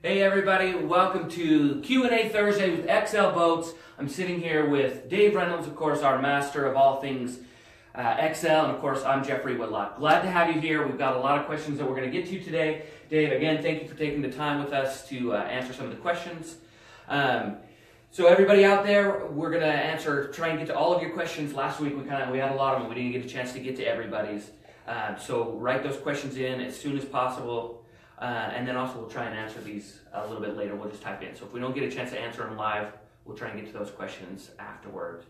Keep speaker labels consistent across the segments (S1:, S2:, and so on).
S1: Hey everybody, welcome to Q&A Thursday with XL Boats. I'm sitting here with Dave Reynolds, of course, our master of all things XL, and of course I'm Jeffrey Whitlock. Glad to have you here. We've got a lot of questions that we're going to get to today. Dave, again, thank you for taking the time with us to answer some of the questions. So everybody out there, we're going to try and get to all of your questions. Last week we had a lot of them. We didn't get a chance to get to everybody's. So write those questions in as soon as possible. And then also we'll try and answer these a little bit later. We'll just type in. So if we don't get a chance to answer them live, we'll try and get to those questions afterwards.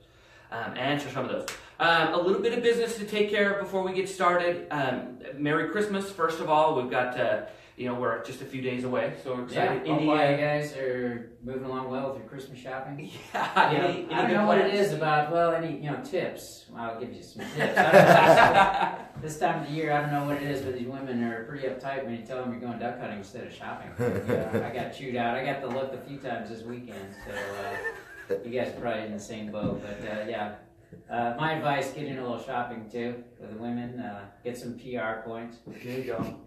S1: Answer some of those. A little bit of business to take care of before we get started. Merry Christmas, first of all. We've got, we're just a few days away, so we're excited.
S2: Yeah, hope you guys are moving along well with your Christmas shopping.
S1: Yeah,
S2: I don't know what it is about, any tips. I'll give you some tips. This time of the year, I don't know what it is, but these women are pretty uptight when you tell them you're going duck hunting instead of shopping. I got chewed out. I got the look a few times this weekend, so you guys are probably in the same boat. But my advice, get in a little shopping too with the women. Get some PR points.
S1: There you go.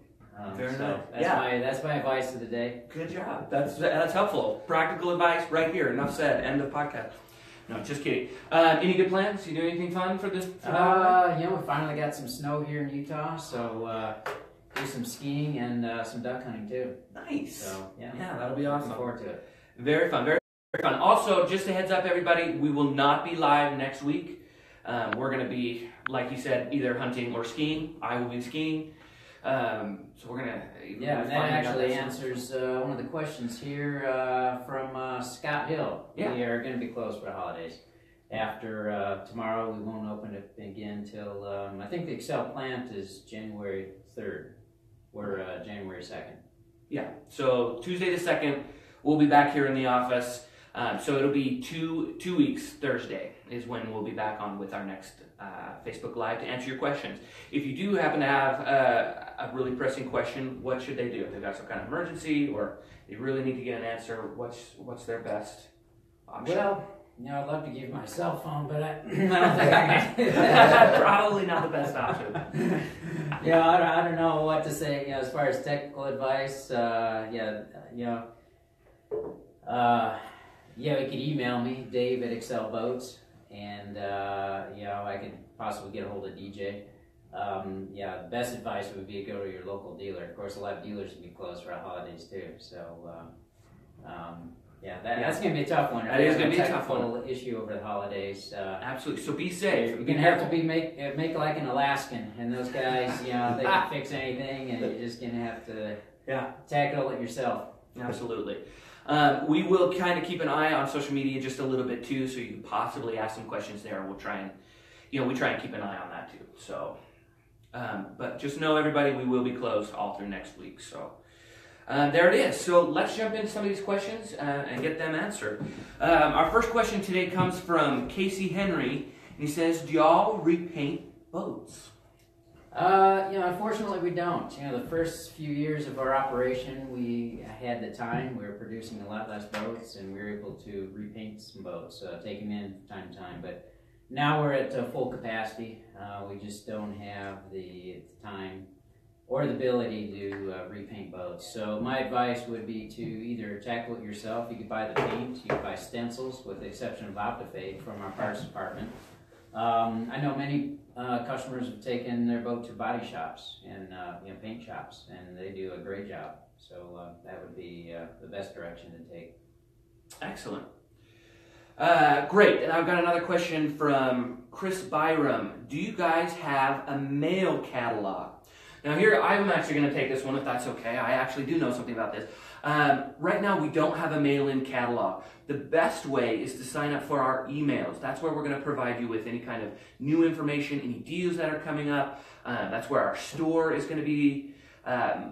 S1: Very nice.
S2: That's my advice of the day.
S1: Good job. That's helpful. Practical advice right here. Enough said. End of podcast. No, just kidding. Any good plans? You do anything fun for this?
S2: We finally got some snow here in Utah, so do some skiing and some duck hunting too.
S1: Nice.
S2: So
S1: yeah, that'll be awesome.
S2: Looking forward to it.
S1: Very fun. Very fun. Also, just a heads up, everybody, we will not be live next week. We're going to be, like you said, either hunting or skiing. I will be skiing. So we're gonna.
S2: Yeah, and that actually answers one of the questions here from Scott Hill.
S1: Yeah.
S2: We are going to be closed for the holidays. After tomorrow, we won't open it again till I think the Excel plant is January 3rd. We're January 2nd.
S1: Yeah. So Tuesday the 2nd, we'll be back here in the office. So it'll be two weeks. Thursday is when we'll be back on with our next Facebook Live to answer your questions. If you do happen to have a really pressing question, what should they do? If they've got some kind of emergency or they really need to get an answer, what's their best option?
S2: Well, I'd love to give my cell phone, but I don't think I can.
S1: Probably not the best option.
S2: I don't know what to say. As far as technical advice, you could email me, Dave at Excel Boats, and I could possibly get a hold of DJ. The best advice would be to go to your local dealer. Of course, a lot of dealers will be closed for the holidays too. So, that's going to be a tough one.
S1: That is going to be a tough one.
S2: Issue over the holidays.
S1: Absolutely. So be safe.
S2: You're going to have to make like an Alaskan, and those guys, they can fix anything, and you're just going to have to tackle it yourself.
S1: Absolutely. We will kind of keep an eye on social media just a little bit too, so you can possibly ask some questions there. We'll try and, we try and keep an eye on that too. So, but just know everybody, we will be closed all through next week. So, there it is. So let's jump into some of these questions and get them answered. Our first question today comes from Casey Henry, and he says, "Do y'all repaint boats?"
S2: Unfortunately we don't. The first few years of our operation, we had the time. We were producing a lot less boats, and we were able to repaint some boats, take them in from time to time. But now we're at full capacity. We just don't have the time or the ability to repaint boats. So my advice would be to either tackle it yourself. You could buy the paint. You could buy stencils, with the exception of Optifade from our parts department. I know many customers have taken their boat to body shops and paint shops, and they do a great job. So that would be the best direction to take.
S1: Excellent. Great. And I've got another question from Chris Byram. Do you guys have a mail catalog? Now here, I'm actually going to take this one if that's okay. I actually do know something about this. Right now, we don't have a mail-in catalog. The best way is to sign up for our emails. That's where we're going to provide you with any kind of new information, any deals that are coming up. That's where our store is going to be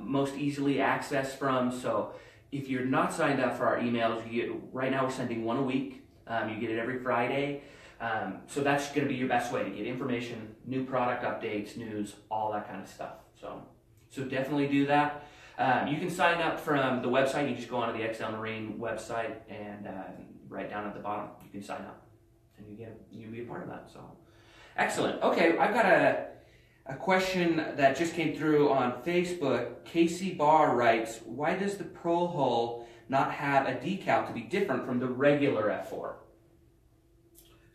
S1: most easily accessed from. So if you're not signed up for our emails, right now we're sending one a week. You get it every Friday. So that's going to be your best way to get information, new product updates, news, all that kind of stuff. So definitely do that. You can sign up from the website. You just go onto the XL Marine website, and right down at the bottom, you can sign up, and you be a part of that. So excellent. Okay, I've got A question that just came through on Facebook, Casey Barr writes, why does the Pro Hull not have a decal to be different from the regular F4?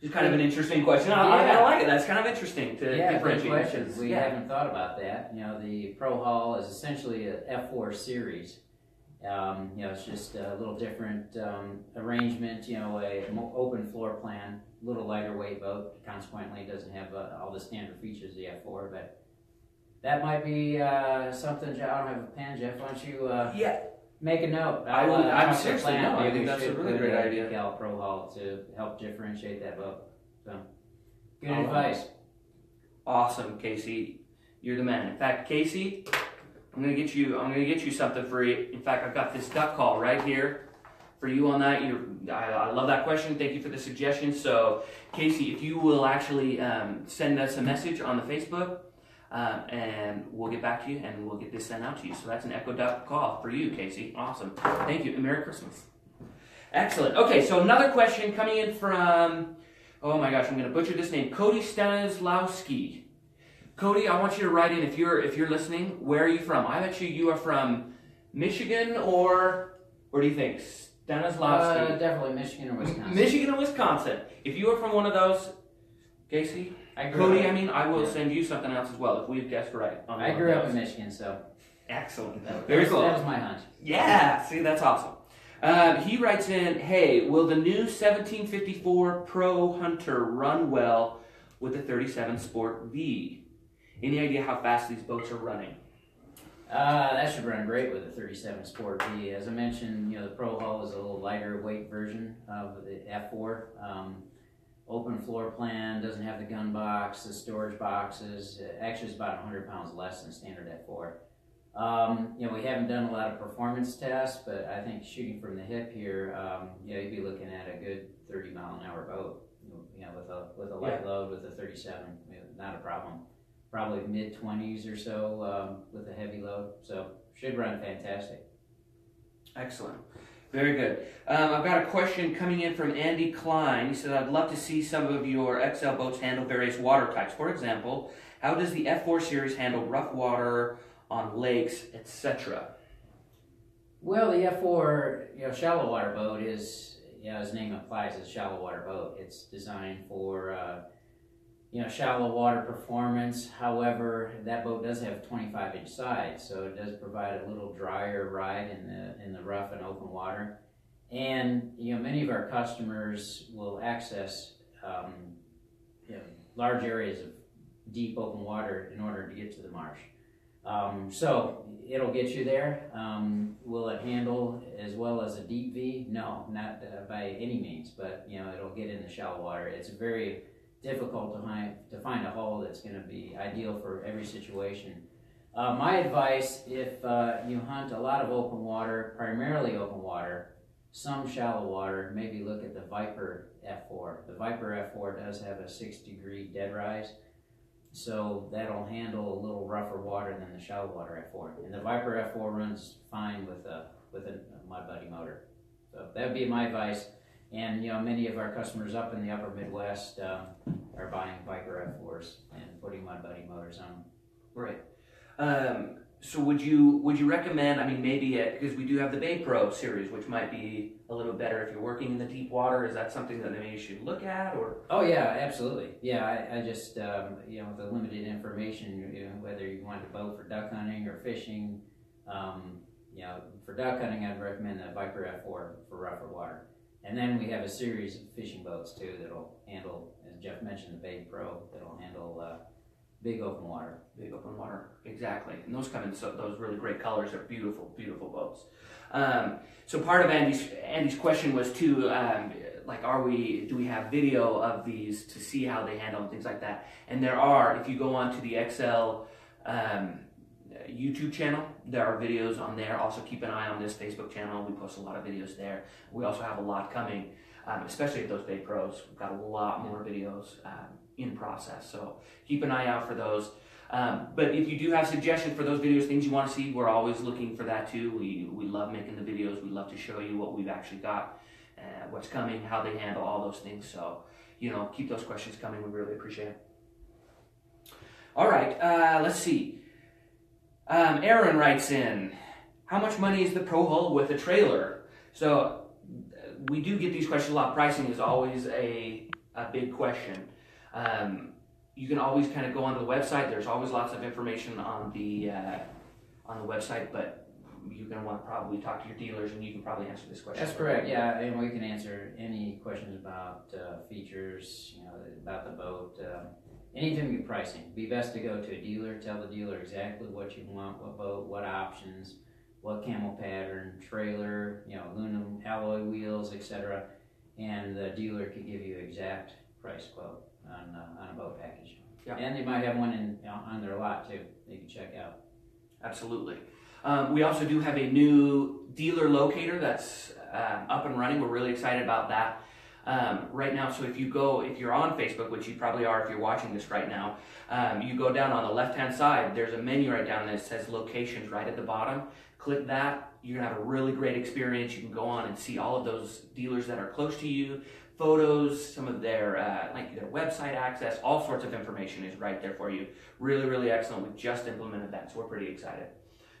S1: It's kind of an interesting question. I like it. That's kind of interesting to differentiate.
S2: Good question. We haven't thought about that. The Pro Hull is essentially a F4 series. It's just a little different arrangement. A open floor plan, a little lighter weight boat. Consequently, it doesn't have all the standard features of the F4. But that might be something. I don't have a pen, Jeff. Why don't you? Make a note.
S1: I'm seriously no. I think that's a really great idea.
S2: Decal Pro Hull to help differentiate that boat. So, good advice.
S1: Awesome, Casey. You're the man. In fact, Casey, I'm gonna get you something free. In fact, I've got this duck call right here for you on that. I love that question. Thank you for the suggestion. So, Casey, if you will actually send us a message on the Facebook. And we'll get back to you and we'll get this sent out to you. So that's an Echo Duck call for you, Casey. Awesome. Thank you. And Merry Christmas. Excellent. Okay, so another question coming in from, oh my gosh, I'm going to butcher this name, Cody Stanislawski. Cody, I want you to write in if you're listening. Where are you from? I bet you are from Michigan or where do you think? Stanislawski.
S2: Definitely Michigan or Wisconsin.
S1: Michigan or Wisconsin. If you are from one of those, Casey. Cody, I will send you something else as well if we've guessed right.
S2: I grew up in Michigan, so.
S1: Excellent.
S2: Very cool. That was my hunch.
S1: Yeah, see, that's awesome. He writes in, hey, will the new 1754 Pro Hunter run well with the 37 Sport V? Any idea how fast these boats are running?
S2: That should run great with the 37 Sport V. As I mentioned, the Pro Hull is a little lighter weight version of the F4. Open floor plan, doesn't have the gun box, the storage boxes. Actually, it's about 100 pounds less than standard F4. We haven't done a lot of performance tests, but I think shooting from the hip here, you'd be looking at a good 30-mile-an-hour boat. With a light load with a 37, not a problem. Probably mid-20s or so with a heavy load, so should run fantastic.
S1: Excellent. Very good. I've got a question coming in from Andy Klein. He said, I'd love to see some of your XL boats handle various water types. For example, how does the F4 series handle rough water on lakes, etc.?
S2: Well, the F4, shallow water boat is, as the name implies, it's a shallow water boat. It's designed for, shallow water performance. However, that boat does have 25-inch sides, so it does provide a little drier ride in the rough and open water. And many of our customers will access large areas of deep open water in order to get to the marsh. So it'll get you there. Will it handle as well as a deep V? No, not by any means. But it'll get in the shallow water. It's very difficult to find a hull that's going to be ideal for every situation. My advice, if you hunt a lot of open water, primarily open water, some shallow water, maybe look at the Viper F4. The Viper F4 does have a 6-degree dead rise, so that'll handle a little rougher water than the shallow water F4. And the Viper F4 runs fine with a Mud Buddy motor. So that would be my advice. And many of our customers up in the upper Midwest are buying Viper F4s and putting Mud Buddy motors on them.
S1: Right. So would you recommend? Maybe because we do have the Bay Pro series, which might be a little better if you're working in the deep water. Is that something that maybe you should look at, or?
S2: Oh yeah, absolutely. Yeah, I just with the limited information, whether you want a boat for duck hunting or fishing, for duck hunting, I'd recommend the Viper F4 for rougher water. And then we have a series of fishing boats too that'll handle, as Jeff mentioned, the Bay Pro that'll handle big open water.
S1: Big open water, exactly. And those come in those really great colors. They're beautiful, beautiful boats. So part of Andy's question was too, do we have video of these to see how they handle and things like that? And there are. If you go onto the XL YouTube channel, there are videos on there. Also keep an eye on this Facebook channel. We post a lot of videos there. We also have a lot coming, especially at those Bay Pros. We've got a lot more videos in process, so keep an eye out for those. But if you do have suggestions for those videos, things you want to see, we're always looking for that too. We love making the videos. We love to show you what we've actually got, what's coming, how they handle all those things. So keep those questions coming. We really appreciate it. All right, let's see. Aaron writes in, how much money is the Pro Hull with a trailer? So we do get these questions a lot. Pricing is always a big question. You can always kind of go onto the website. There's always lots of information on the website, but you're going to want to probably talk to your dealers, and you can probably answer this question.
S2: That's correct. Yeah, and we can answer any questions about features, about the boat, anything with pricing. Be best to go to a dealer. Tell the dealer exactly what you want, what boat, what options, what camo pattern, trailer, aluminum alloy wheels, etc. And the dealer could give you exact price quote on a boat package.
S1: Yeah.
S2: And they might have one on their lot too. They can check out.
S1: Absolutely. We also do have a new dealer locator that's up and running. We're really excited about that right now. So if you're on Facebook, which you probably are if you're watching this right now, you go down on the left-hand side, there's a menu right down there that says locations right at the bottom. Click that. You're going to have a really great experience. You can go on and see all of those dealers that are close to you, photos, some of their their website access, all sorts of information is right there for you. Really, really excellent. We've just implemented that, so we're pretty excited.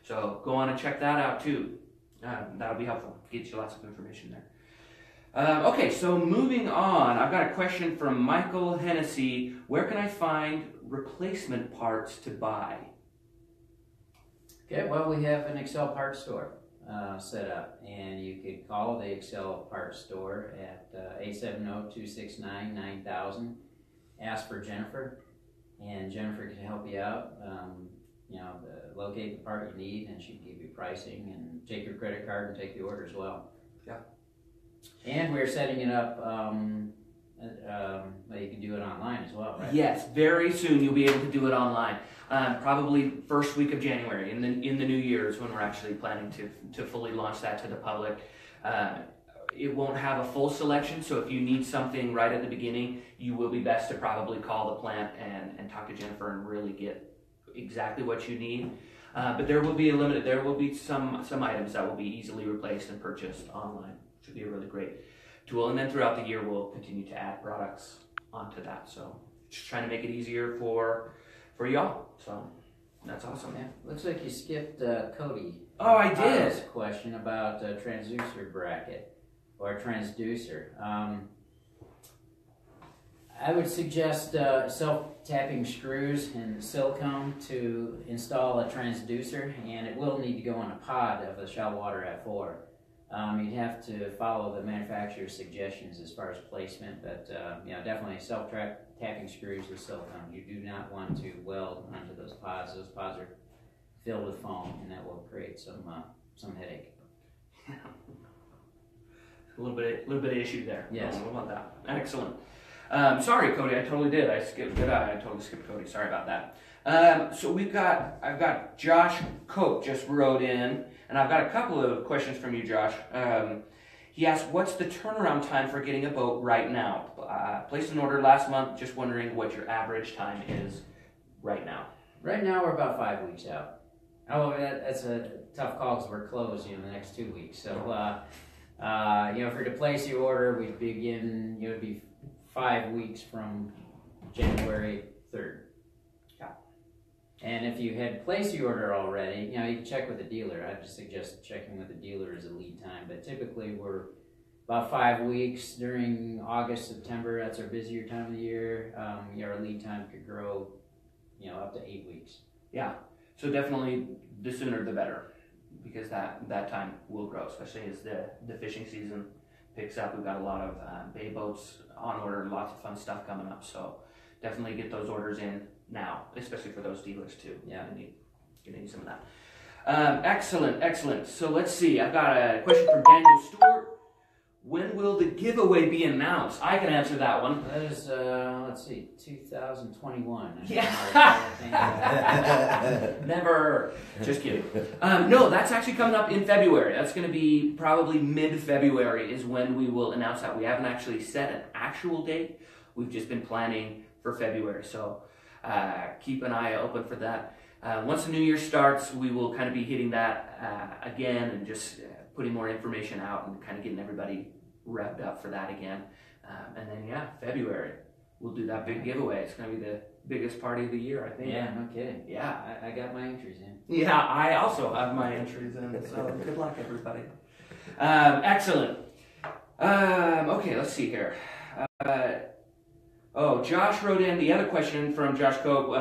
S1: So go on and check that out too. That'll be helpful. Get you lots of information there. Okay, so moving on, I've got a question from Michael Hennessy. Where can I find replacement parts to buy?
S2: Okay, well, we have an Excel parts store set up, and you could call the Excel parts store at 870-269-9000. Ask for Jennifer, and Jennifer can help you out. Locate the part you need, and she can give you pricing and take your credit card and take the order as well.
S1: Yeah.
S2: And we're setting it up. You can do it online as well, right?
S1: Yes, very soon you'll be able to do it online. Probably first week of January in the new year is when we're actually planning to fully launch that to the public. It won't have a full selection, so if you need something right at the beginning, you will be best to probably call the plant and talk to Jennifer and really get exactly what you need. But there will be some items that will be easily replaced and purchased online, which would be a really great tool. And then throughout the year, we'll continue to add products onto that. So just trying to make it easier for y'all. So that's awesome.
S2: Yeah. Looks like you skipped Cody.
S1: Oh, I did.
S2: Question about a transducer bracket or a transducer. I would suggest self-tapping screws and silicone to install a transducer, and it will need to go on a pod of the shallow water at 4. You'd have to follow the manufacturer's suggestions as far as placement, but definitely self-tapping screws with silicone. You do not want to weld onto those pods. Those pods are filled with foam, and that will create some headache.
S1: A little bit of issue there.
S2: Yes.
S1: What about that? Excellent. Sorry, Cody, I totally did. I totally skipped Cody. Sorry about that. So I've got Josh Cope just wrote in, and I've got a couple of questions from you, Josh. He asked, what's the turnaround time for getting a boat right now? Placed an order last month, just wondering what your average time is right now.
S2: Right now, we're about 5 weeks out. Oh, that's a tough call because we're closed, the next 2 weeks. So, if you're to place your order, we'd begin, it'd be 5 weeks from January 3rd.
S1: Yeah.
S2: And if you had placed your order already, you can check with the dealer. I'd just suggest checking with the dealer as a lead time. But typically we're about 5 weeks during August, September. That's our busier time of the year. Our lead time could grow, up to 8 weeks.
S1: Yeah. So definitely the sooner the better, because that time will grow, especially as the fishing season picks up. We've got a lot of bay boats on order, lots of fun stuff coming up. So definitely get those orders in now, especially for those dealers too.
S2: Yeah.
S1: You're gonna need some of that. Excellent. So let's see. I've got a question from Daniel Stewart. When will the giveaway be announced? I can answer that one.
S2: That is, 2021.
S1: Yeah. Never. Just kidding. No, that's actually coming up in February. That's going to be probably mid-February is when we will announce that. We haven't actually set an actual date. We've just been planning for February. So keep an eye open for that. Once the new year starts, we will kind of be hitting that again and just putting more information out and kind of getting everybody revved up for that again. And then, February, we'll do that big giveaway. It's going to be biggest party of the year, I think.
S2: Yeah, no kidding.
S1: Yeah.
S2: I got my entries in.
S1: Yeah, I also have my entries in, so good luck, everybody. Excellent. Okay, let's see here. Josh wrote in the other question from Josh Cope,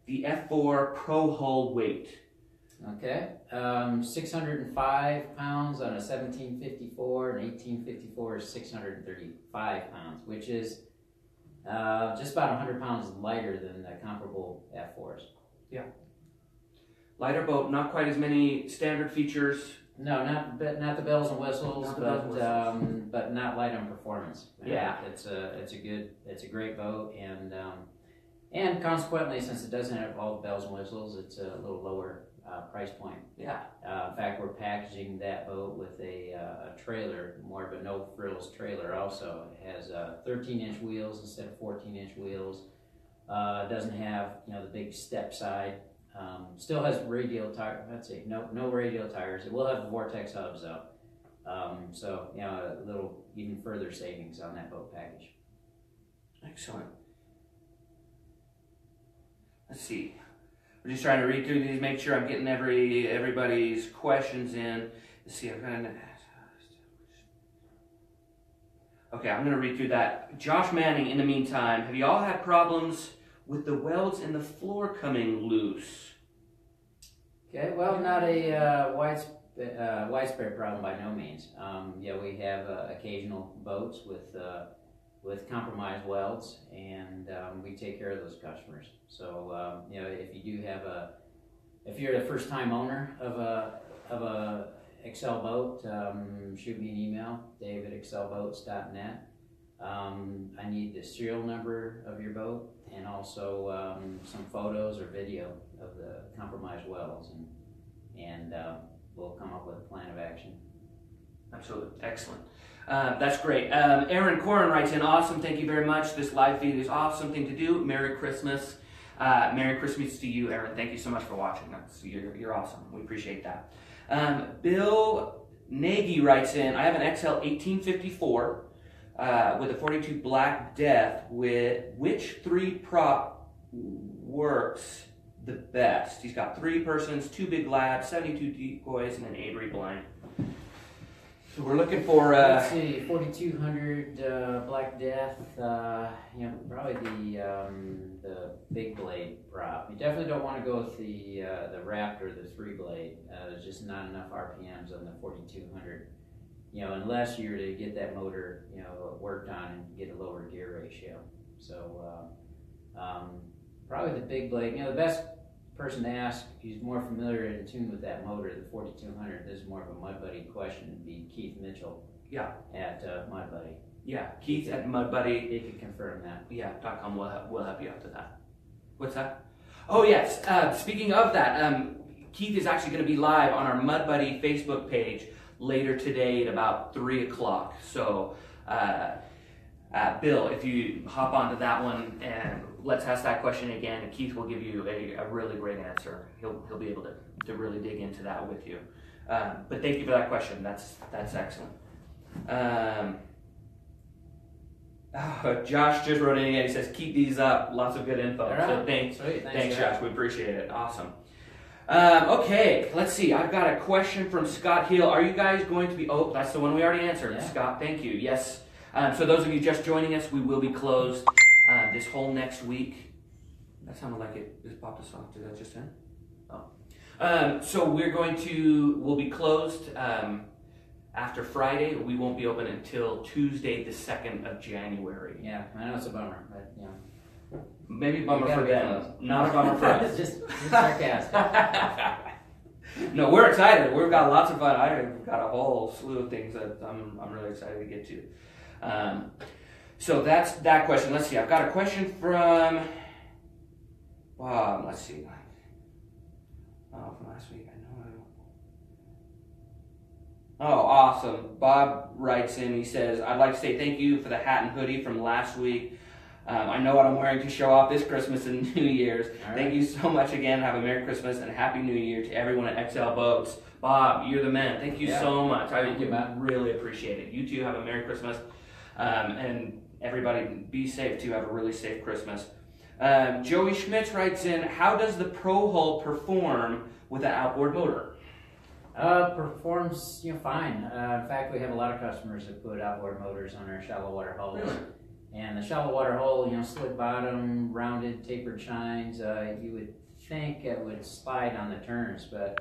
S1: the F4 Pro Hull weight.
S2: Okay, 605 pounds on a 1754, and 1854 is 635 pounds, which is just about 100 pounds lighter than the comparable F4s.
S1: Yeah. Lighter boat, not quite as many standard features.
S2: No, not the bells and whistles,
S1: Not the bells and whistles.
S2: But not light on performance.
S1: Yeah.
S2: It's a great boat, and consequently, since it doesn't have all the bells and whistles, it's a little lower price point.
S1: Yeah.
S2: In fact, we're packaging that boat with a trailer, more of a no frills trailer. Also, it has 13-inch wheels instead of 14-inch wheels. It doesn't have the big step side. Still has radial tire. Let's see, no radial tires. It will have the Vortex hubs though. So a little even further savings on that boat package.
S1: Excellent. Let's see. We're just trying to read through these, make sure I'm getting everybody's questions in. Let's see. Okay, I'm going to read through that. Josh Manning, in the meantime, have you all had problems with the welds in the floor coming loose?
S2: Okay, well, not a widespread problem by no means. We have occasional boats with compromised welds, and we take care of those customers. So if you do have if you're the first time owner of a Excel boat, shoot me an email, dave@excelboats.net. I need the serial number of your boat and also some photos or video of the compromised welds, and we'll come up with a plan of action.
S1: Absolutely. Excellent. That's great. Aaron Corin writes in, awesome. Thank you very much. This live feed is awesome thing to do. Merry Christmas. Merry Christmas to you, Aaron. Thank you so much for watching. You're awesome. We appreciate that. Bill Nagy writes in, I have an XL 1854 with a 42 Black Death. With which 3 prop works the best? He's got 3 persons, 2 big labs, 72 decoys, and an Avery blind. So we're looking for
S2: let's see, 4200 Black Death. Probably the big blade prop. You definitely don't want to go with the Raptor, the 3 blade. There's just not enough RPMs on the 4200. Unless you're to get that motor worked on and get a lower gear ratio. So probably the big blade. The best person to ask who's more familiar and in tune with that motor, the 4200. This is more of a Mud Buddy question. Would be Keith Mitchell.
S1: Yeah.
S2: At Mud Buddy.
S1: Yeah, Keith at Mud Buddy.
S2: He can confirm that.
S1: Yeah, .com will help you out with that. What's that? Oh yes. Speaking of that, Keith is actually going to be live on our Mud Buddy Facebook page later today at about 3 o'clock. So, Bill, if you hop onto that one and let's ask that question again, and Keith will give you a really great answer. He'll be able to really dig into that with you. But thank you for that question. That's excellent. Josh just wrote in again. He says, keep these up. Lots of good info.
S2: Right.
S1: So thanks, Josh. We appreciate it. Awesome. Okay, let's see. I've got a question from Scott Hill. Are you guys going to be... Oh, that's the one we already answered. Yeah. Scott, thank you. Yes. So those of you just joining us, we will be closed this whole next week. That sounded like it just popped us off. Did that just end? Oh. So we'll be closed after Friday. We won't be open until Tuesday, the 2nd of January.
S2: Yeah, I know it's a bummer, but
S1: Maybe a bummer for them, not a bummer for us.
S2: just sarcastic.
S1: No, we're excited. We've got lots of fun. I've got a whole slew of things that I'm really excited to get to. So that's that question. Let's see. I've got a question from let's see. From last week. Oh, awesome. Bob writes in. He says, I'd like to say thank you for the hat and hoodie from last week. I know what I'm wearing to show off this Christmas and New Year's. Right. Thank you so much again. Have a Merry Christmas and Happy New Year to everyone at XL Boats. Bob, you're the man. Thank you so much. I really appreciate it. You too have a Merry Christmas. And everybody be safe too. Have a really safe Christmas. Joey Schmitz writes in, how does the Pro Hull perform with an outboard motor?
S2: Performs fine. In fact, we have a lot of customers that put outboard motors on our shallow water hulls.
S1: Really?
S2: And the shallow water hull, slit bottom, rounded, tapered chines. You would think it would slide on the turns, but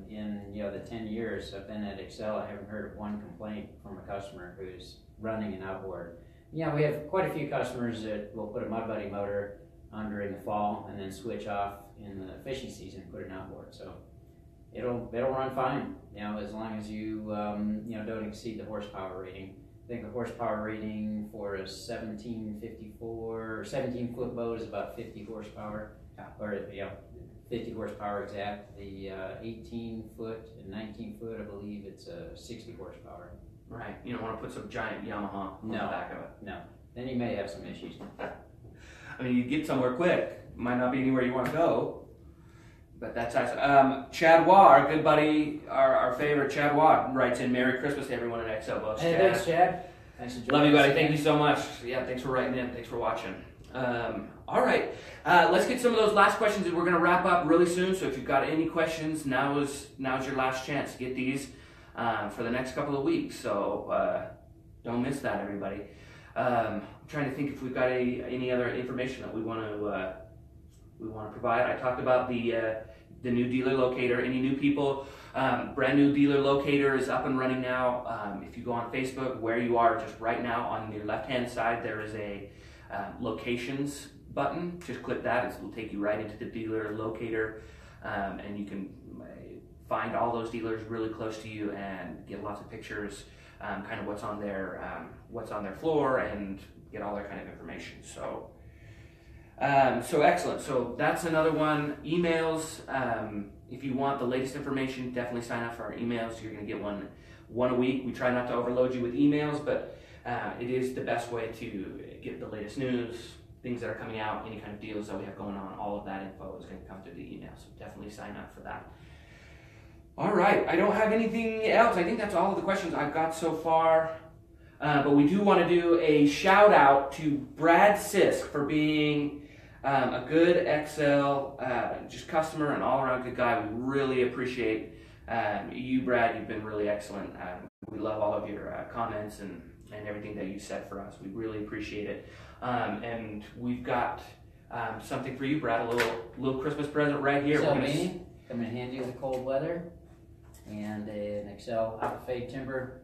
S2: in the 10 years I've been at Excel, I haven't heard of one complaint from a customer who's running an outboard. Yeah, we have quite a few customers that will put a Mud Buddy motor on during the fall and then switch off in the fishing season and put an outboard. So it'll run fine, as long as you don't exceed the horsepower rating. I think the horsepower rating for a 1754 or 17-foot boat is about 50 horsepower, or 50 horsepower exact. The 18-foot and 19-foot, I believe it's 60 horsepower.
S1: Right. You don't want to put some giant Yamaha on the back of it.
S2: No. Then you may have some issues.
S1: I mean, you get somewhere quick. Might not be anywhere you want to go. But that's awesome. Chad Waugh, our good buddy, our favorite Chad Waugh, writes in, Merry Christmas to everyone at XL Boats.
S2: Hey, thanks, Chad. Thanks for joining
S1: us. Love you, buddy.
S2: Again.
S1: Thank you so much. Yeah, thanks for writing in. Thanks for watching. All right. Let's get some of those last questions. We're going to wrap up really soon, so if you've got any questions, now's your last chance to get these for the next couple of weeks. So don't miss that, everybody. I'm trying to think if we've got any other information that we want to provide. I talked about the new dealer locator. Any new people, brand new dealer locator is up and running now. If you go on Facebook, where you are just right now, on your left-hand side, there is a locations button. Just click that. It will take you right into the dealer locator, and you can find all those dealers really close to you and get lots of pictures, kind of what's on their floor, and get all their kind of information. So excellent. So that's another one. Emails. If you want the latest information, definitely sign up for our emails. You're going to get one a week. We try not to overload you with emails, but it is the best way to get the latest news, things that are coming out, any kind of deals that we have going on. All of that info is going to come through the email. So definitely sign up for that. All right. I don't have anything else. I think that's all of the questions I've got so far. But we do want to do a shout out to Brad Sisk for being a good XL just customer and all around good guy. We really appreciate you, Brad. You've been really excellent. We love all of your comments and everything that you said for us. We really appreciate it. And we've got something for you, Brad. A little Christmas present right here.
S2: So, Manny, I'm going to hand you the cold weather and an Excel Aqua Fade Timber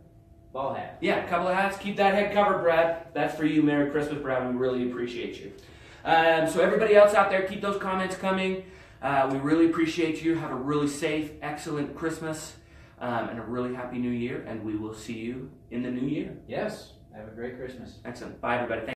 S2: ball hat.
S1: Yeah, a couple of hats. Keep that head covered, Brad. That's for you. Merry Christmas, Brad. We really appreciate you. So everybody else out there, keep those comments coming. We really appreciate you. Have a really safe, excellent Christmas and a really happy New Year. And we will see you in the new year.
S2: Yes. Have a great Christmas.
S1: Excellent. Bye, everybody.